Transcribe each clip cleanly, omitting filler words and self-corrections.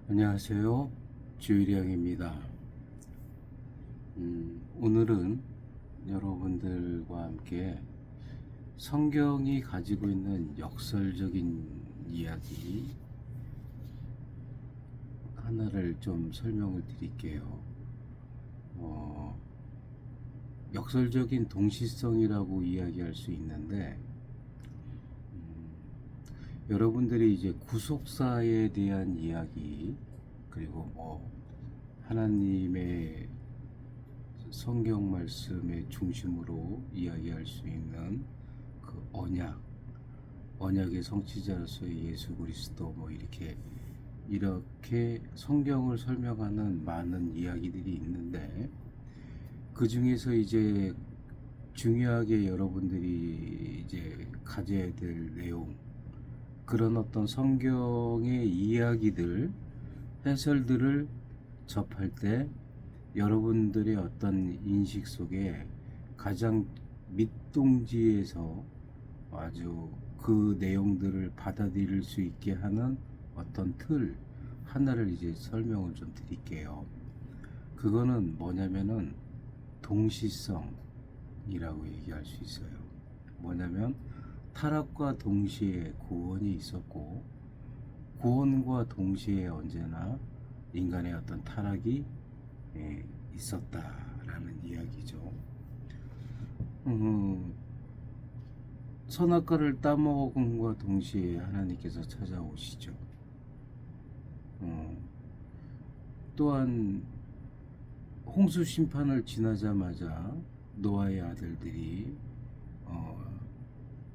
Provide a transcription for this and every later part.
안녕하세요. 주일양입니다. 오늘은 여러분들과 함께 성경이 가지고 있는 역설적인 이야기 하나를 좀 설명을 드릴게요. 역설적인 동시성이라고 이야기할 수 있는데, 여러분들이 이제 구속사에 대한 이야기, 그리고 하나님의 성경 말씀의 중심으로 이야기할 수 있는 그 언약의 성취자로서의 예수 그리스도, 이렇게 성경을 설명하는 많은 이야기들이 있는데, 그 중에서 이제 중요하게 여러분들이 이제 가져야 될 내용, 그런 어떤 성경의 이야기들, 해설들을 접할 때 여러분들의 어떤 인식 속에 가장 밑동지에서 아주 그 내용들을 받아들일 수 있게 하는 어떤 틀 하나를 이제 설명을 좀 드릴게요. 그거는 뭐냐면은 동시성이라고 얘기할 수 있어요. 뭐냐면 타락과 동시에 구원이 있었고, 구원과 동시에 언제나 인간의 어떤 타락이 있었다라는 이야기죠. 선악과를 따먹음과 동시에 하나님께서 찾아오시죠. 또한 홍수 심판을 지나자마자 노아의 아들들이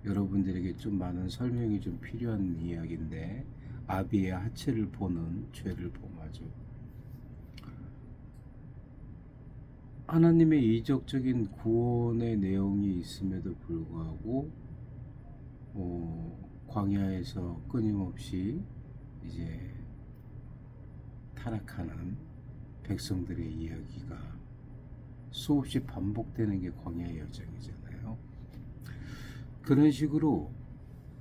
여러분들에게 좀 많은 설명이 좀 필요한 이야기인데, 아비의 하체를 보는 죄를 범하죠. 하나님의 이적적인 구원의 내용이 있음에도 불구하고 광야에서 끊임없이 이제 타락하는 백성들의 이야기가 수없이 반복되는 게 광야의 여정이잖아요. 그런 식으로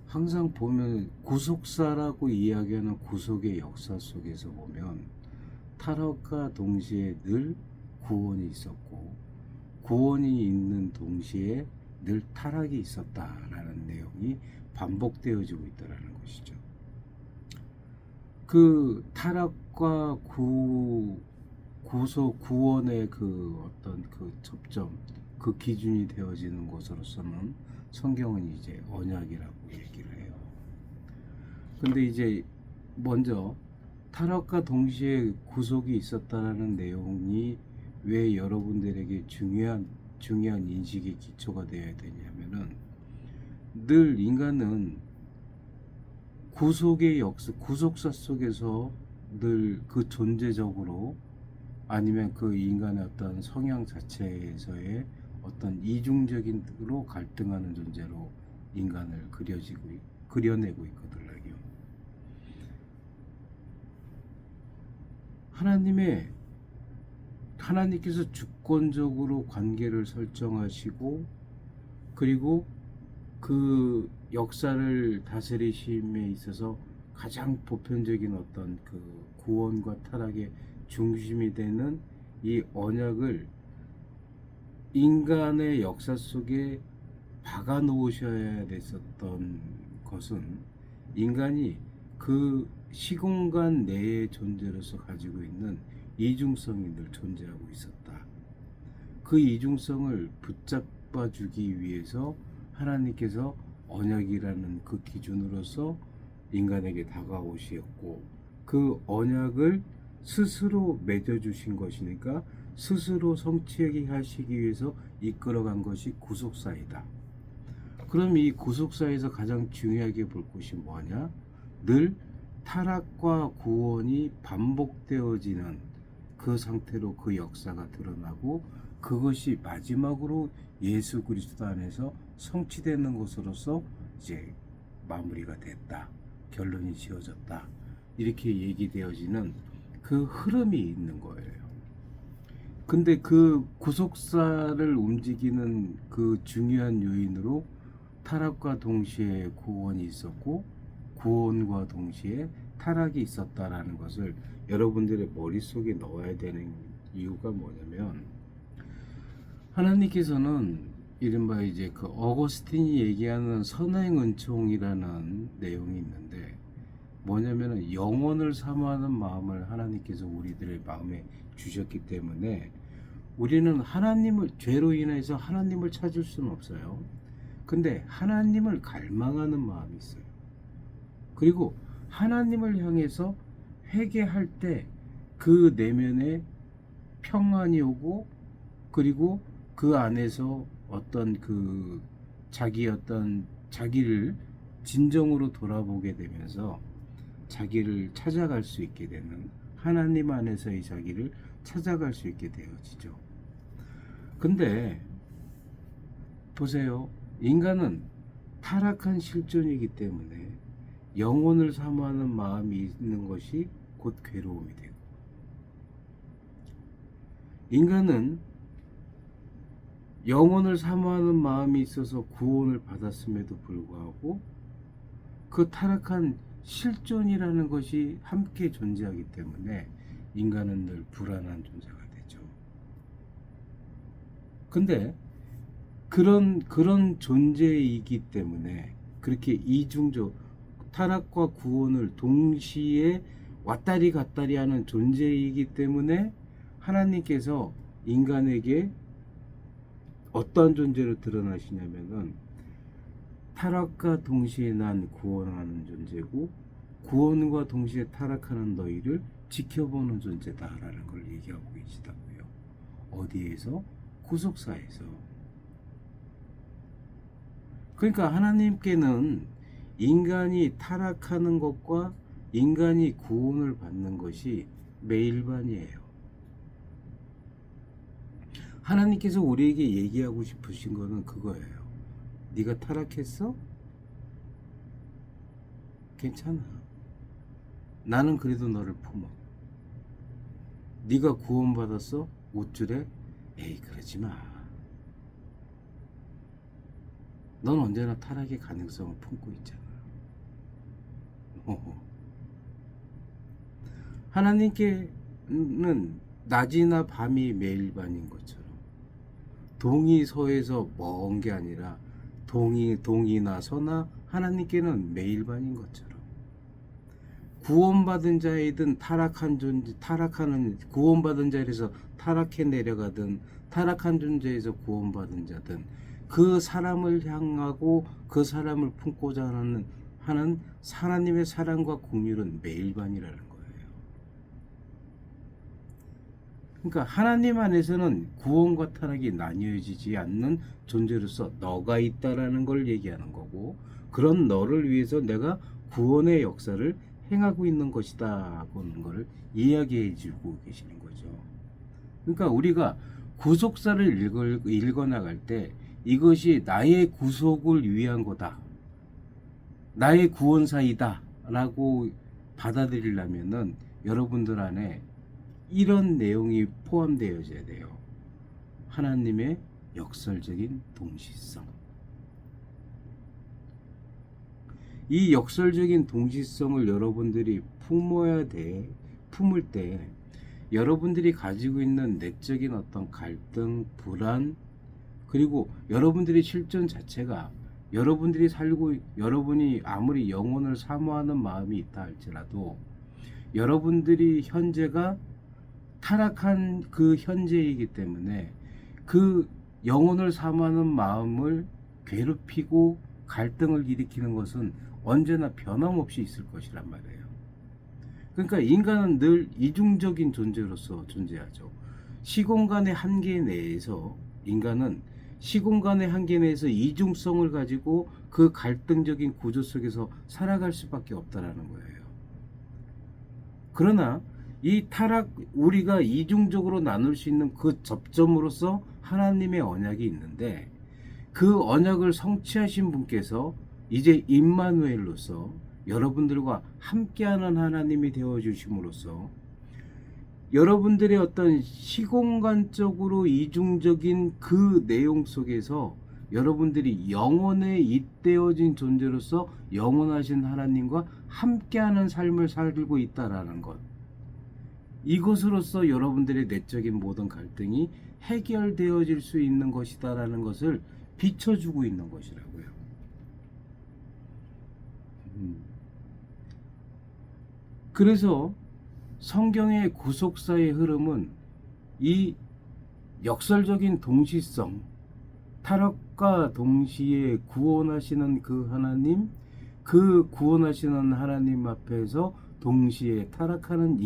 항상 보면 구속사라고 이야기하는 구속의 역사 속에서 보면 타락과 동시에 늘 구원이 있었고, 구원이 있는 동시에 늘 타락이 있었다라는 내용이 반복되어지고 있다는 것이죠. 그 타락과 구원의 그 어떤 그 접점, 그 기준이 되어지는 것으로서는 성경은 이제 언약이라고 얘기를 해요. 근데 이제 먼저 타락과 동시에 구속이 있었다라는 내용이 왜 여러분들에게 중요한 인식의 기초가 되어야 되냐면은, 늘 인간은 구속의 역사, 구속사 속에서 늘 그 존재적으로, 아니면 그 인간의 어떤 성향 자체에서의 어떤 이중적인으로 갈등하는 존재로 인간을 그려내고 있거든요. 하나님께서 주권적으로 관계를 설정하시고, 그리고 그 역사를 다스리심에 있어서 가장 보편적인 어떤 그 구원과 타락의 중심이 되는 이 언약을 인간의 역사 속에 박아 놓으셔야 됐었던 것은, 인간이 그 시공간 내의 존재로서 가지고 있는 이중성이 늘 존재하고 있었다. 그 이중성을 붙잡아 주기 위해서 하나님께서 언약이라는 그 기준으로서 인간에게 다가오시었고, 그 언약을 스스로 맺어주신 것이니까 스스로 성취하게 하시기 위해서 이끌어간 것이 구속사이다. 그럼 이 구속사에서 가장 중요하게 볼 것이 뭐냐? 늘 타락과 구원이 반복되어지는 그 상태로 그 역사가 드러나고, 그것이 마지막으로 예수 그리스도 안에서 성취되는 것으로서 이제 마무리가 됐다, 결론이 지어졌다, 이렇게 얘기되어지는 그 흐름이 있는 거예요. 근데 그 구속사를 움직이는 그 중요한 요인으로 타락과 동시에 구원이 있었고, 구원과 동시에 타락이 있었다라는 것을 여러분들의 머릿속에 넣어야 되는 이유가 뭐냐면, 하나님께서는 이른바 이제 그 어거스틴이 얘기하는 선행은총이라는 내용이 있는데, 뭐냐면은 영혼을 사모하는 마음을 하나님께서 우리들의 마음에 주셨기 때문에 우리는 하나님을, 죄로 인해서 하나님을 찾을 수는 없어요. 근데 하나님을 갈망하는 마음이 있어요. 그리고 하나님을 향해서 회개할 때 그 내면에 평안이 오고, 그리고 그 안에서 어떤 그 자기를 진정으로 돌아보게 되면서 자기를 찾아갈 수 있게 되는, 하나님 안에서의 자기를 찾아갈 수 있게 되어지죠. 근데 보세요. 인간은 타락한 실존이기 때문에 영혼을 사모하는 마음이 있는 것이 곧 괴로움이 되고, 인간은 영혼을 사모하는 마음이 있어서 구원을 받았음에도 불구하고 그 타락한 실존이라는 것이 함께 존재하기 때문에 인간은 늘 불안한 존재가 되죠. 근데 그런 존재이기 때문에, 그렇게 이중적 타락과 구원을 동시에 왔다리 갔다리 하는 존재이기 때문에 하나님께서 인간에게 어떠한 존재로 드러나시냐면은, 타락과 동시에 난 구원하는 존재고 구원과 동시에 타락하는 너희를 지켜보는 존재다라는 걸 얘기하고 계시다고요. 어디에서? 구속사에서. 그러니까 하나님께는 인간이 타락하는 것과 인간이 구원을 받는 것이 매일반이에요. 하나님께서 우리에게 얘기하고 싶으신 거는 그거예요. 네가 타락했어? 괜찮아. 나는 그래도 너를 품어. 네가 구원받았어? 우쭐해? 에이, 그러지 마. 넌 언제나 타락의 가능성을 품고 있잖아. 하나님께는 낮이나 밤이 매일반인 것처럼, 동이 서에서 먼 게 아니라 동이나 서나 하나님께는 매일반인 것처럼, 구원받은 자이든 구원받은 자에서 타락해 내려가든 타락한 존재에서 구원받은 자든 그 사람을 향하고 그 사람을 품고자 하는 하나님의 사랑과 긍휼은 매일반이라는 거예요. 그러니까 하나님 안에서는 구원과 타락이 나뉘어지지 않는 존재로서 너가 있다라는 걸 얘기하는 거고, 그런 너를 위해서 내가 구원의 역사를 행하고 있는 것이다 하는 것을 이야기해 주고 계시는 거죠. 그러니까 우리가 구속사를 읽어나갈 때 이것이 나의 구속을 위한 거다, 나의 구원사이다 라고 받아들이려면은 여러분들 안에 이런 내용이 포함되어져야 돼요. 하나님의 역설적인 동시성. 이 역설적인 동시성을 여러분들이 품을 때 여러분들이 가지고 있는 내적인 어떤 갈등, 불안, 그리고 여러분들의 실존 자체가, 여러분이 아무리 영혼을 사모하는 마음이 있다 할지라도 여러분들이 현재가 타락한 그 현재이기 때문에 그 영혼을 사모하는 마음을 괴롭히고 갈등을 일으키는 것은 언제나 변함없이 있을 것이란 말이에요. 그러니까 인간은 늘 이중적인 존재로서 존재하죠. 시공간의 한계 내에서, 인간은 시공간의 한계 내에서 이중성을 가지고 그 갈등적인 구조 속에서 살아갈 수밖에 없다라는 거예요. 그러나 이 우리가 이중적으로 나눌 수 있는 그 접점으로서 하나님의 언약이 있는데, 그 언약을 성취하신 분께서 이제 임마누엘로서 여러분들과 함께하는 하나님이 되어주심으로써 여러분들의 어떤 시공간적으로 이중적인 그 내용 속에서 여러분들이 영원에 잇대어진 존재로서 영원하신 하나님과 함께하는 삶을 살고 있다라는 것. 이것으로서 여러분들의 내적인 모든 갈등이 해결되어질 수 있는 것이다라는 것을 비춰주고 있는 것이라고요. 그래서 성경의 구속사의 흐름은 이 역설적인 동시성, 타락과 동시에 구원하시는 그 하나님, 그 구원하시는 하나님 앞에서 동시에 타락하는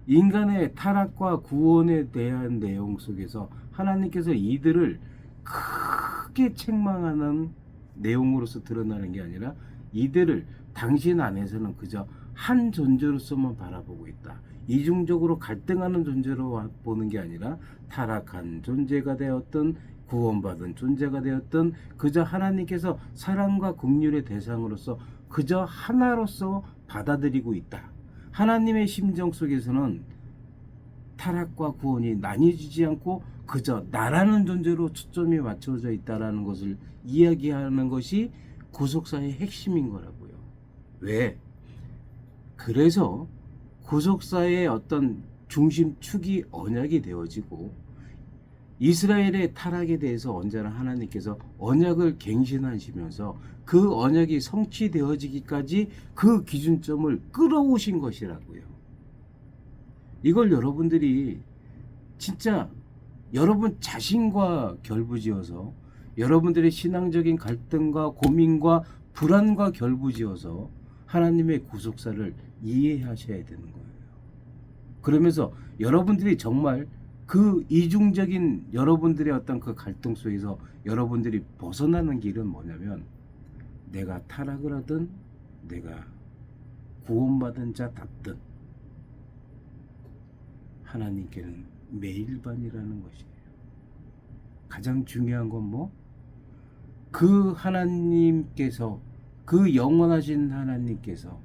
인간의 타락과 구원에 대한 내용 속에서 하나님께서 이들을 크게 책망하는 내용으로서 드러나는 게 아니라 이들을 당신 안에서는 그저 한 존재로서만 바라보고 있다. 이중적으로 갈등하는 존재로 보는 게 아니라 타락한 존재가 되었던 구원받은 존재가 되었던 그저 하나님께서 사랑과 긍휼의 대상으로서 그저 하나로서 받아들이고 있다. 하나님의 심정 속에서는 타락과 구원이 나뉘어지지 않고 그저 나라는 존재로 초점이 맞춰져 있다라는 것을 이야기하는 것이 구속사의 핵심인 거라고요. 왜? 그래서 구속사의 어떤 중심축이 언약이 되어지고 이스라엘의 타락에 대해서 언제나 하나님께서 언약을 갱신하시면서 그 언약이 성취되어지기까지 그 기준점을 끌어오신 것이라고요. 이걸 여러분들이 진짜 여러분 자신과 결부지어서 여러분들의 신앙적인 갈등과 고민과 불안과 결부지어서 하나님의 구속사를 이해하셔야 되는 거예요. 그러면서 여러분들이 정말 그 이중적인 여러분들의 어떤 그 갈등 속에서 여러분들이 벗어나는 길은 뭐냐면 내가 타락을 하든 내가 구원받은 자답든 하나님께는 매일반이라는 것이에요. 가장 중요한 건 뭐? 그 하나님께서 그 영원하신 하나님께서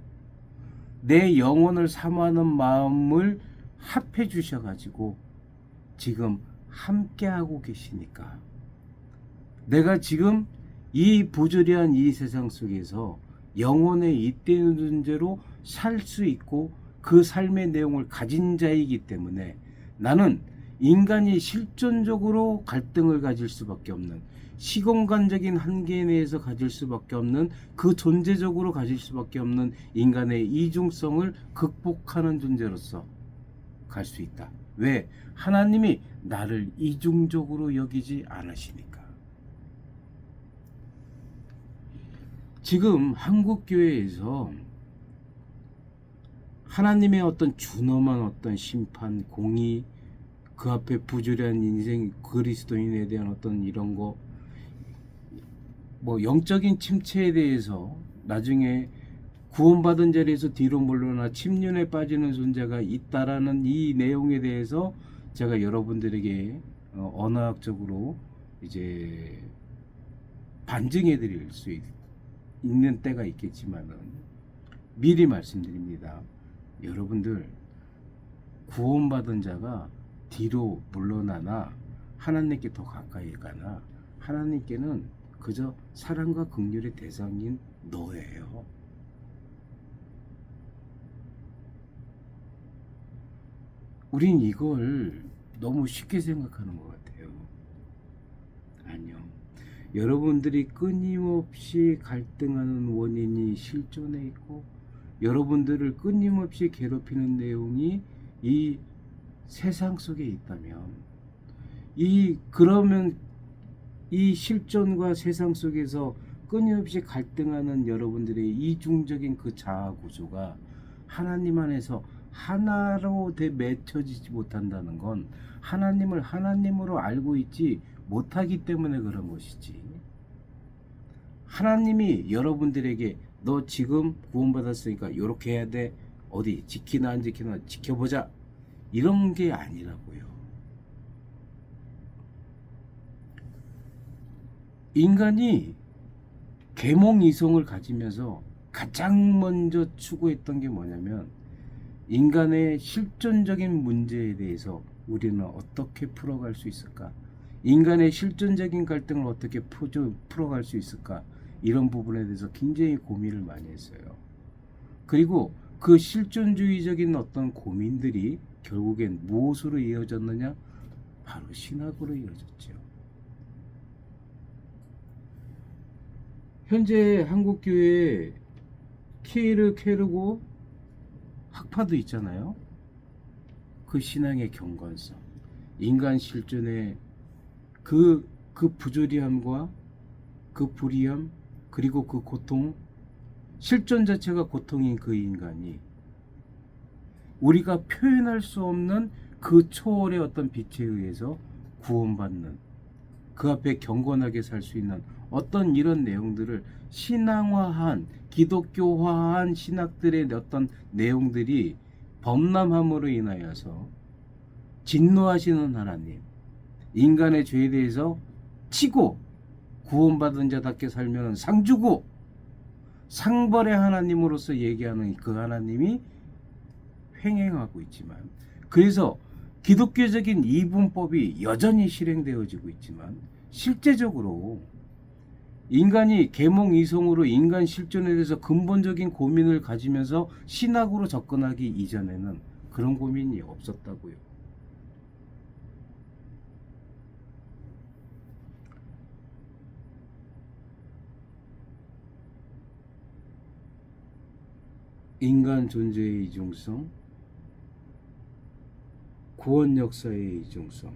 내 영혼을 사모하는 마음을 합해 주셔가지고 지금 함께하고 계시니까 내가 지금 이 부조리한 이 세상 속에서 영혼의 잇대는 존재로 살 수 있고 그 삶의 내용을 가진 자이기 때문에 나는 인간이 실존적으로 갈등을 가질 수밖에 없는 시공간적인 한계 내에서 가질 수밖에 없는 그 존재적으로 가질 수밖에 없는 인간의 이중성을 극복하는 존재로서 갈 수 있다. 왜? 하나님이 나를 이중적으로 여기지 않으시니까. 지금 한국교회에서 하나님의 어떤 준엄한 어떤 심판, 공의, 그 앞에 부조리한 인생, 그리스도인에 대한 어떤 이런 거, 뭐 영적인 침체에 대해서 나중에 구원받은 자리에서 뒤로 물러나 침륜에 빠지는 존재가 있다라는 이 내용에 대해서 제가 여러분들에게 언어학적으로 이제 반증해 드릴 수 있는 때가 있겠지만은 미리 말씀드립니다. 여러분들 구원받은 자가 뒤로 물러나나 하나님께 더 가까이 가나 하나님께는 그저 사랑과 긍휼의 대상인 너예요. 우린 이걸 너무 쉽게 생각하는 것 같아요. 아니요. 여러분들이 끊임없이 갈등하는 원인이 실존에 있고 여러분들을 끊임없이 괴롭히는 내용이 이 세상 속에 있다면 그러면 이 실존과 세상 속에서 끊임없이 갈등하는 여러분들의 이중적인 그 자아 구조가 하나님 안에서 하나로 맺혀지지 못한다는 건 하나님을 하나님으로 알고 있지 못하기 때문에 그런 것이지. 하나님이 여러분들에게 너 지금 구원받았으니까 이렇게 해야 돼. 어디 지키나 안 지키나 지켜보자. 이런 게 아니라고요. 인간이 계몽이성을 가지면서 가장 먼저 추구했던 게 뭐냐면 인간의 실존적인 문제에 대해서 우리는 어떻게 풀어갈 수 있을까? 인간의 실존적인 갈등을 어떻게 풀어갈 수 있을까, 이런 부분에 대해서 굉장히 고민을 많이 했어요. 그리고 그 실존주의적인 어떤 고민들이 결국엔 무엇으로 이어졌느냐? 바로 신학으로 이어졌죠. 현재 한국교회에 케르고 학파도 있잖아요. 그 신앙의 경건성, 인간 실존의 그 부조리함과 그 불이함, 그리고 그 고통, 실존 자체가 고통인 그 인간이 우리가 표현할 수 없는 그 초월의 어떤 빛에 의해서 구원받는, 그 앞에 경건하게 살 수 있는 어떤 이런 내용들을 신앙화한, 기독교화한 신학들의 어떤 내용들이 범람함으로 인하여서 진노하시는 하나님, 인간의 죄에 대해서 치고 구원받은 자답게 살면 상 주고, 상벌의 하나님으로서 얘기하는 그 하나님이 횡행하고 있지만, 그래서 기독교적인 이분법이 여전히 실행되어지고 있지만, 실제적으로 인간이 계몽 이성으로 인간 실존에 대해서 근본적인 고민을 가지면서 신학으로 접근하기 이전에는 그런 고민이 없었다고요. 인간 존재의 이중성, 구원 역사의 이중성,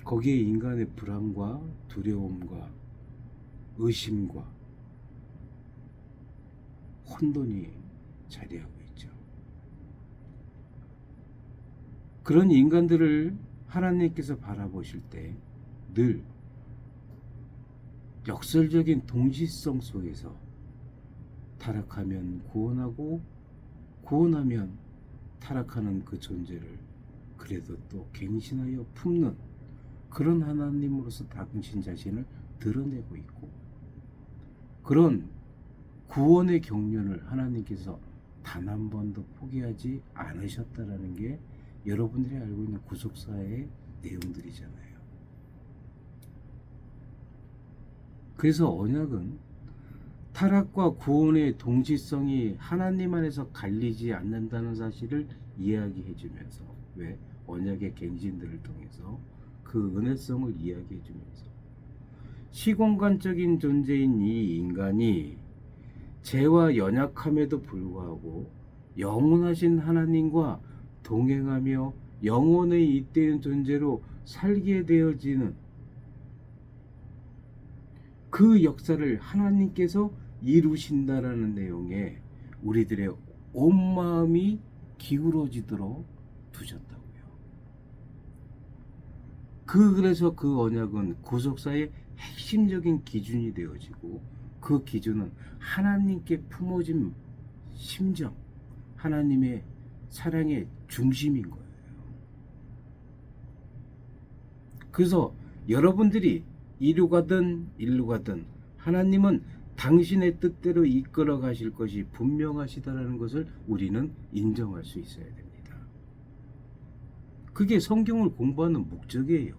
거기에 인간의 불안과 두려움과 의심과 혼돈이 자리하고 있죠. 그런 인간들을 하나님께서 바라보실 때 늘 역설적인 동시성 속에서 타락하면 구원하고, 구원하면 타락하는 그 존재를 그래도 또 갱신하여 품는 그런 하나님으로서 당신 자신을 드러내고 있고, 그런 구원의 경륜을 하나님께서 단 한 번도 포기하지 않으셨다라는 게 여러분들이 알고 있는 구속사의 내용들이잖아요. 그래서 언약은 타락과 구원의 동시성이 하나님 안에서 갈리지 않는다는 사실을 이야기해 주면서, 왜? 언약의 갱신들을 통해서 그 은혜성을 이야기해 주면서 시공간적인 존재인 이 인간이 죄와 연약함에도 불구하고 영원하신 하나님과 동행하며 영원의 잇대는 존재로 살게 되어지는 그 역사를 하나님께서 이루신다라는 내용에 우리들의 온 마음이 기울어지도록 두셨다고요. 그래서 그 언약은 구속사의 핵심적인 기준이 되어지고, 그 기준은 하나님께 품어진 심정, 하나님의 사랑의 중심인 거예요. 그래서 여러분들이 이루 가든 일루 가든 하나님은 당신의 뜻대로 이끌어 가실 것이 분명하시다라는 것을 우리는 인정할 수 있어야 됩니다. 그게 성경을 공부하는 목적이에요.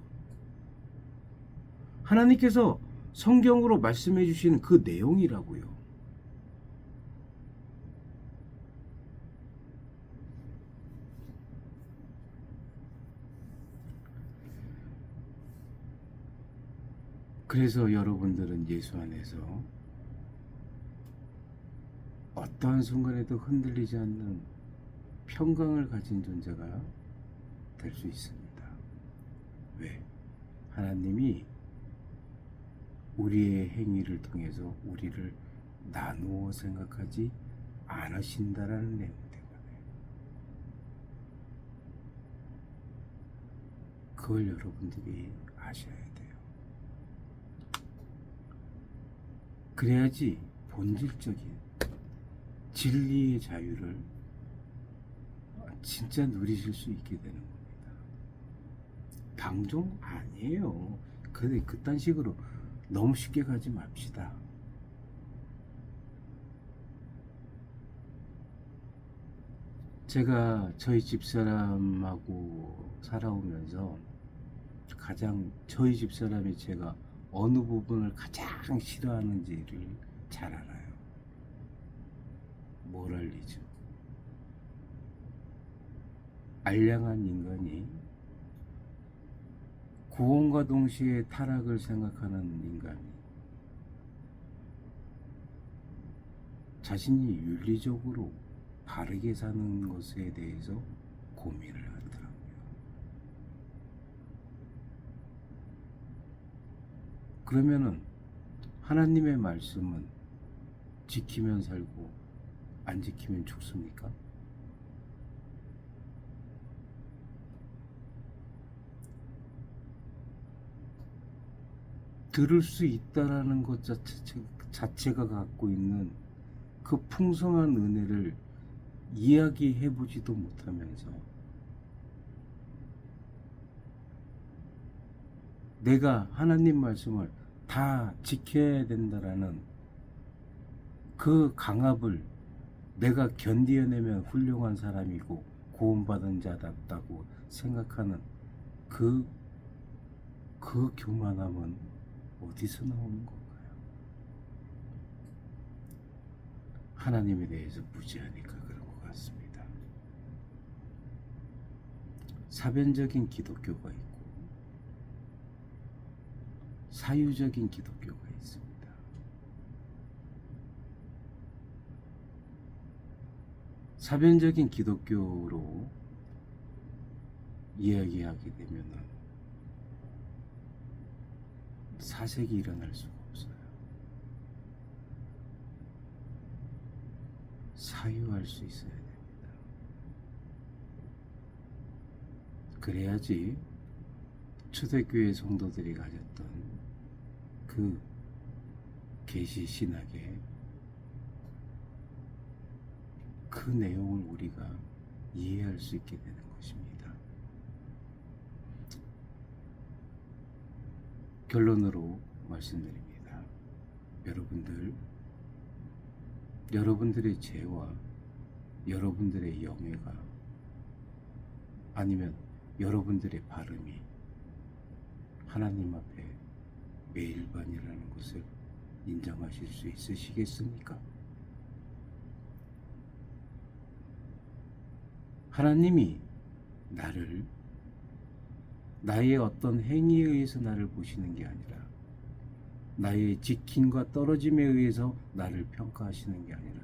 하나님께서 성경으로 말씀해 주신 그 내용이라고요. 그래서 여러분들은 예수 안에서 어떠한 순간에도 흔들리지 않는 평강을 가진 존재가 될 수 있습니다. 왜? 하나님이 우리의 행위를 통해서 우리를 나누어 생각하지 않으신다라는 내용 때문에. 그걸 여러분들이 아셔야 돼요. 그래야지 본질적인 진리의 자유를 진짜 누리실 수 있게 되는 겁니다. 방종 아니에요. 근데 그딴 식으로 너무 쉽게 가지 맙시다. 제가 저희 집사람하고 살아오면서 가장 저희 집사람이 제가 어느 부분을 가장 싫어하는지를 잘 알아요. 모럴리즘. 알량한 인간이 구원과 동시에 타락을 생각하는 인간이 자신이 윤리적으로 바르게 사는 것에 대해서 고민을 하더라고요. 그러면은 하나님의 말씀은 지키면 살고 안 지키면 죽습니까? 들을 수 있다라는 것 자체가 갖고 있는 그 풍성한 은혜를 이야기해보지도 못하면서 내가 하나님 말씀을 다 지켜야 된다라는 그 강압을 내가 견디어내면 훌륭한 사람이고 구원받은 자답다고 생각하는 그 교만함은 어디서 나오는 건가요? 하나님에 대해서 무지하니까 그런 것 같습니다. 사변적인 기독교가 있고 사유적인 기독교가 있습니다. 사변적인 기독교로 이야기하게 되면은 사색이 일어날 수가 없어요. 사유할 수 있어야 됩니다. 그래야지 초대교회 성도들이 가졌던 그 계시 신학의 그 내용을 우리가 이해할 수 있게 되는 것입니다. 결론으로 말씀드립니다. 여러분들의 죄와 여러분들의 영예가 아니면 여러분들의 발음이 하나님 앞에 매일반이라는 것을 인정하실 수 있으시겠습니까? 하나님이 나의 어떤 행위에 의해서 나를 보시는 게 아니라 나의 지킴과 떨어짐에 의해서 나를 평가하시는 게 아니라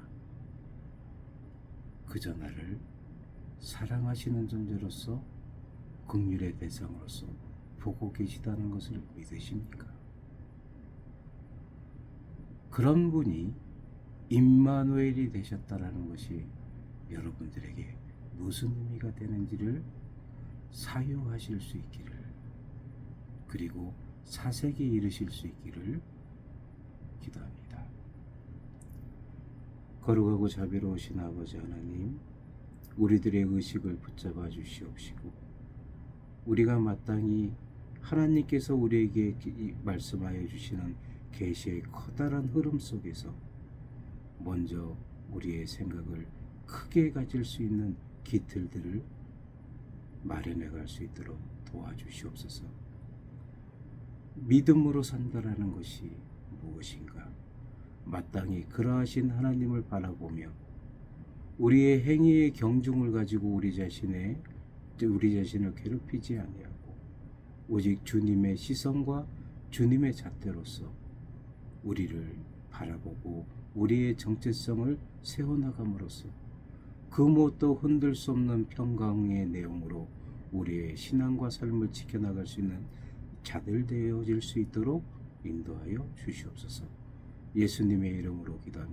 그저 나를 사랑하시는 존재로서 긍휼의 대상으로서 보고 계시다는 것을 믿으십니까? 그런 분이 임마누엘이 되셨다라는 것이 여러분들에게 무슨 의미가 되는지를 사유하실 수 있기를, 그리고 사색에 이르실 수 있기를 기도합니다. 거룩하고 자비로우신 아버지 하나님, 우리들의 의식을 붙잡아 주시옵시고 우리가 마땅히 하나님께서 우리에게 말씀하여 주시는 계시의 커다란 흐름 속에서 먼저 우리의 생각을 크게 가질 수 있는 기틀들을 마련해 갈 수 있도록 도와주시옵소서. 믿음으로 산다라는 것이 무엇인가? 마땅히 그러하신 하나님을 바라보며 우리의 행위의 경중을 가지고 우리 자신을 괴롭히지 아니하고 오직 주님의 시선과 주님의 잣대로서 우리를 바라보고 우리의 정체성을 세워나감으로써 그 무엇도 흔들 수 없는 평강의 내용으로 우리의 신앙과 삶을 지켜나갈 수 있는 자들 되어질 수 있도록 인도하여 주시옵소서. 예수님의 이름으로 기도합니다.